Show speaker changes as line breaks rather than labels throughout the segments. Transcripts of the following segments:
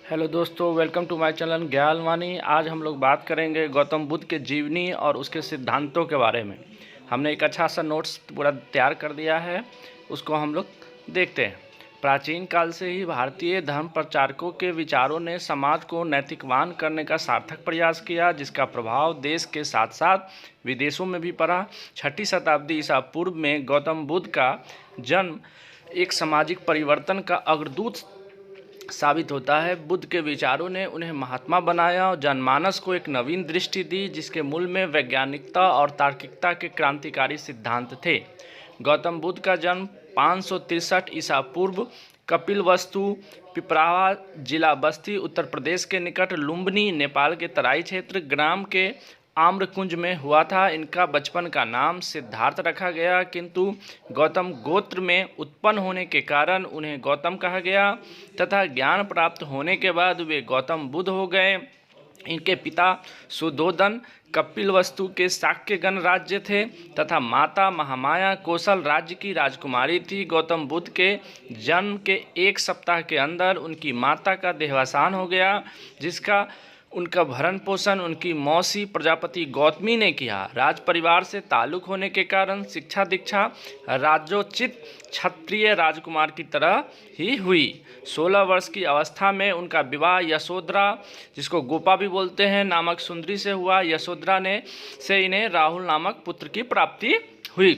Hello दोस्तों, welcome to my channel ज्ञान वाणी। आज हम लोग बात करेंगे गौतम बुद्ध के जीवनी और उसके सिद्धांतों के बारे में। हमने एक अच्छा सा नोट्स पूरा तैयार कर दिया है, उसको हम लोग देखते हैं। प्राचीन काल से ही भारतीय धर्म प्रचारकों के विचारों ने समाज को नैतिकवान करने का सार्थक प्रयास किया, जिसका प्रभाव देश के साथ साथ विदेशों में भी पड़ा। 6वीं शताब्दी ईसा पूर्व में गौतम बुद्ध का जन्म एक सामाजिक परिवर्तन का अग्रदूत साबित होता है। बुद्ध के विचारों ने उन्हें महात्मा बनाया और जनमानस को एक नवीन दृष्टि दी, जिसके मूल में वैज्ञानिकता और तार्किकता के क्रांतिकारी सिद्धांत थे। गौतम बुद्ध का जन्म 563 ईसा पूर्व कपिलवस्तु, पिपरावा जिला बस्ती, उत्तर प्रदेश के निकट लुम्बिनी, नेपाल के तराई क्षेत्र ग्राम के आम्रकुंज में हुआ था। इनका बचपन का नाम सिद्धार्थ रखा गया, किंतु गौतम गोत्र में उत्पन्न होने के कारण उन्हें गौतम कहा गया तथा ज्ञान प्राप्त होने के बाद वे गौतम बुद्ध हो गए। इनके पिता सुधोधन कपिलवस्तु के शाक्य गणराज्य थे तथा माता महामाया कोसल राज्य की राजकुमारी थी। गौतम बुद्ध के जन्म के एक सप्ताह के अंदर उनकी माता का देहावसान हो गया, जिसका उनका भरण पोषण उनकी मौसी प्रजापति गौतमी ने किया। राज परिवार से ताल्लुक होने के कारण शिक्षा दीक्षा राजोचित क्षत्रिय राजकुमार की तरह ही हुई। 16 वर्ष की अवस्था में उनका विवाह यशोधरा, जिसको गोपा भी बोलते हैं, नामक सुंदरी से हुआ। यशोधरा से इन्हें राहुल नामक पुत्र की प्राप्ति हुई।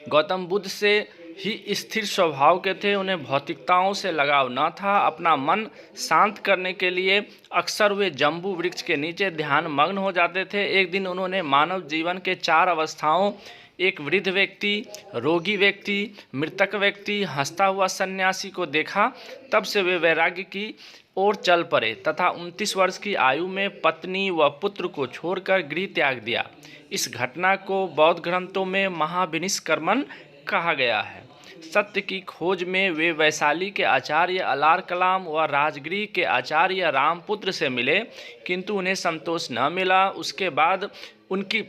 गौतम बुद्ध से ही स्थिर स्वभाव के थे, उन्हें भौतिकताओं से लगाव न था। अपना मन शांत करने के लिए अक्सर वे जम्बू वृक्ष के नीचे ध्यान मग्न हो जाते थे। एक दिन उन्होंने मानव जीवन के 4 अवस्थाओं, एक वृद्ध व्यक्ति, रोगी व्यक्ति, मृतक व्यक्ति, हंसता हुआ सन्यासी को देखा। तब से वे वैराग्य की ओर चल पड़े तथा 29 वर्ष की आयु में पत्नी व पुत्र को छोड़कर गृह त्याग दिया। इस घटना को बौद्ध ग्रंथों में महाविनिष्क्रमण कहा गया है। सत्य की खोज में वे वैशाली के आचार्य अलार कलाम व राजगृह के आचार्य रामपुत्र से मिले, किंतु उन्हें संतोष न मिला। उसके बाद उनकी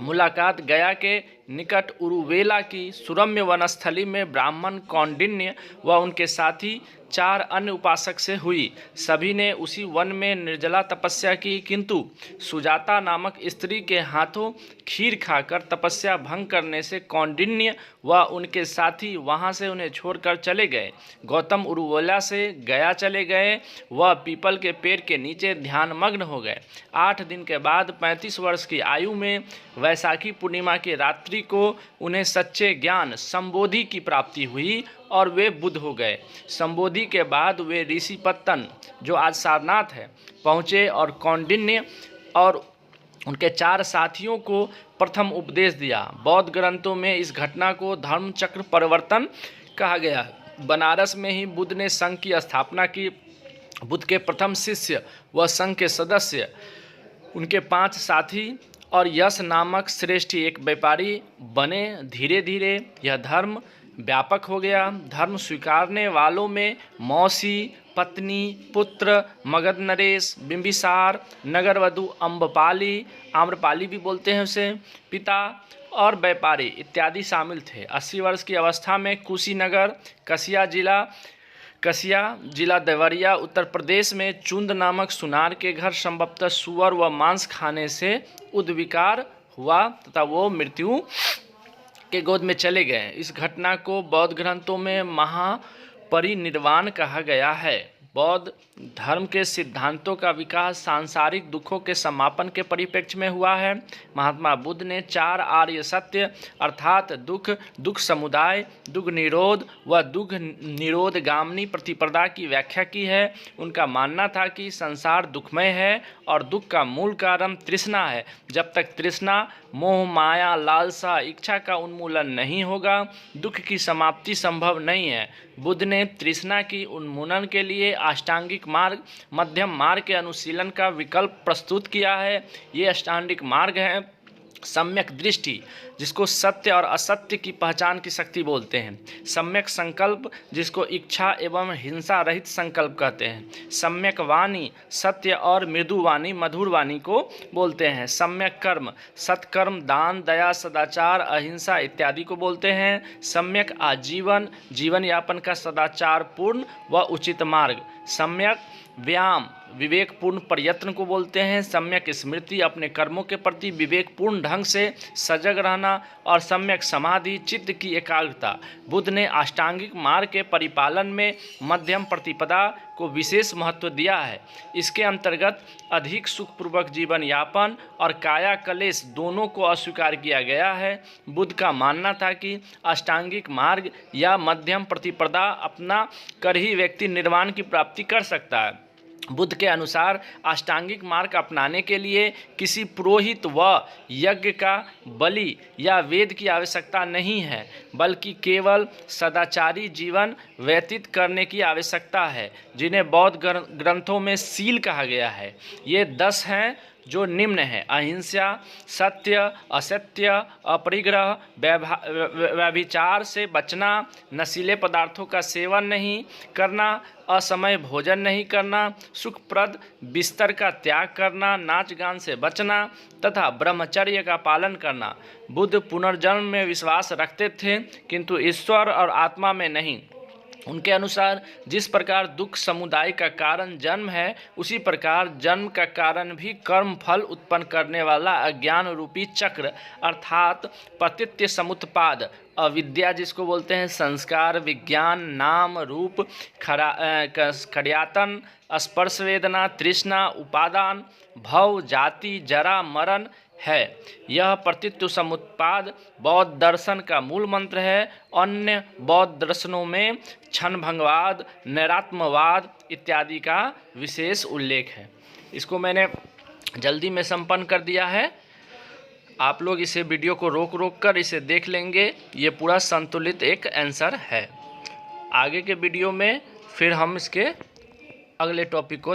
मुलाकात गया के निकट उरुवेला की सुरम्य वनस्थली में ब्राह्मण कौंडिन्य व उनके साथी 4 अन्य उपासक से हुई। सभी ने उसी वन में निर्जला तपस्या की, किंतु सुजाता नामक स्त्री के हाथों खीर खाकर तपस्या भंग करने से कौंडिन्य व उनके साथी वहां से उन्हें छोड़कर चले गए। गौतम उरुवेला से गया चले गए व पीपल के पेड़ के नीचे ध्यानमग्न हो गए। 8 दिन के बाद 35 वर्ष की आयु में वैशाखी पूर्णिमा की रात्रि को उन्हें सच्चे ज्ञान संबोधि की प्राप्ति हुई और वे बुद्ध हो गए। संबोधि के बाद वे ऋषिपत्तन, जो आज सारनाथ है, पहुँचे और कौंडिन्य और उनके 4 साथियों को प्रथम उपदेश दिया। बौद्ध ग्रंथों में इस घटना को धर्म चक्र परिवर्तन कहा गया। बनारस में ही बुद्ध ने संघ की स्थापना की। बुद्ध के प्रथम शिष्य व संघ के सदस्य, उनके 5 साथी और यश नामक श्रेष्ठ एक व्यापारी बने। धीरे धीरे यह धर्म व्यापक हो गया। धर्म स्वीकारने वालों में मौसी, पत्नी, पुत्र, मगध नरेश, बिंबिसार, नगरवधु अम्बपाली, आम्रपाली भी बोलते हैं उसे, पिता और व्यापारी इत्यादि शामिल थे। 80 वर्ष की अवस्था में कुशीनगर, कसिया जिला देवरिया, उत्तर प्रदेश में चुंद नामक सुनार के घर संभवतः सुअर व मांस खाने से उद्विकार हुआ तथा वो मृत्यु के गोद में चले गए। इस घटना को बौद्ध ग्रंथों में महापरिनिर्वाण कहा गया है। बौद्ध धर्म के सिद्धांतों का विकास सांसारिक दुखों के समापन के परिप्रेक्ष्य में हुआ है। महात्मा बुद्ध ने 4 आर्य सत्य अर्थात दुख समुदाय, दुख निरोध व दुख निरोध गामिनी प्रतिपदा की व्याख्या की है। उनका मानना था कि संसार दुखमय है और दुख का मूल कारण तृष्णा है। जब तक तृष्णा, मोह, माया, लालसा, इच्छा का उन्मूलन नहीं होगा, दुख की समाप्ति संभव नहीं है। बुद्ध ने तृष्णा की उन्मूलन के लिए अष्टांगिक मार्ग, मध्यम मार्ग के अनुशीलन का विकल्प प्रस्तुत किया है। ये अष्टांगिक मार्ग हैं सम्यक दृष्टि, जिसको सत्य और असत्य की पहचान की शक्ति बोलते हैं। सम्यक संकल्प, जिसको इच्छा एवं हिंसा रहित संकल्प कहते हैं। सम्यक वाणी, सत्य और मृदु वाणी, मधुर वाणी को बोलते हैं। सम्यक कर्म, सत्कर्म, दान, दया, सदाचार, अहिंसा इत्यादि को बोलते हैं। सम्यक आजीवन, जीवन यापन का सदाचार पूर्ण व उचित मार्ग। सम्यक व्यायाम विवेकपूर्ण प्रयत्न को बोलते हैं। सम्यक स्मृति अपने कर्मों के प्रति विवेकपूर्ण ढंग से सजग रहना। और सम्यक समाधि चित्त की एकाग्रता। बुद्ध ने अष्टांगिक मार्ग के परिपालन में मध्यम प्रतिपदा को विशेष महत्व दिया है। इसके अंतर्गत अधिक सुखपूर्वक जीवन यापन और काया कलेश दोनों को अस्वीकार किया गया है। बुद्ध का मानना था कि अष्टांगिक मार्ग या मध्यम प्रतिपदा अपना कर ही व्यक्ति निर्वाण की प्राप्ति कर सकता है। बुद्ध के अनुसार अष्टांगिक मार्ग अपनाने के लिए किसी पुरोहित व यज्ञ का बलि या वेद की आवश्यकता नहीं है, बल्कि केवल सदाचारी जीवन व्यतीत करने की आवश्यकता है, जिन्हें बौद्ध ग्रंथों में सील कहा गया है। ये 10 हैं जो निम्न है: अहिंसा, सत्य, असत्य, अपरिग्रह, व्यभिचार से बचना, नशीले पदार्थों का सेवन नहीं करना, असमय भोजन नहीं करना, सुखप्रद बिस्तर का त्याग करना, नाच गान से बचना तथा ब्रह्मचर्य का पालन करना। बुद्ध पुनर्जन्म में विश्वास रखते थे, किंतु ईश्वर और आत्मा में नहीं। उनके अनुसार जिस प्रकार दुख समुदाय का कारण जन्म है, उसी प्रकार जन्म का कारण भी कर्म फल उत्पन्न करने वाला अज्ञान रूपी चक्र अर्थात पतित्य समुत्पाद अविद्या जिसको बोलते हैं, संस्कार, विज्ञान, नाम, रूप, खड़्यातन, स्पर्श वेदना, तृष्णा, उपादान, भव, जाति, जरा, मरण है। यह पतित्व समुत्पाद बौद्ध दर्शन का मूल मंत्र है। अन्य बौद्ध दर्शनों में क्षणभंगवाद, नैरात्मवाद इत्यादि का विशेष उल्लेख है। इसको मैंने जल्दी में संपन्न कर दिया है। आप लोग इसे वीडियो को रोक कर इसे देख लेंगे। ये पूरा संतुलित एक आंसर है। आगे के वीडियो में फिर हम इसके अगले टॉपिक को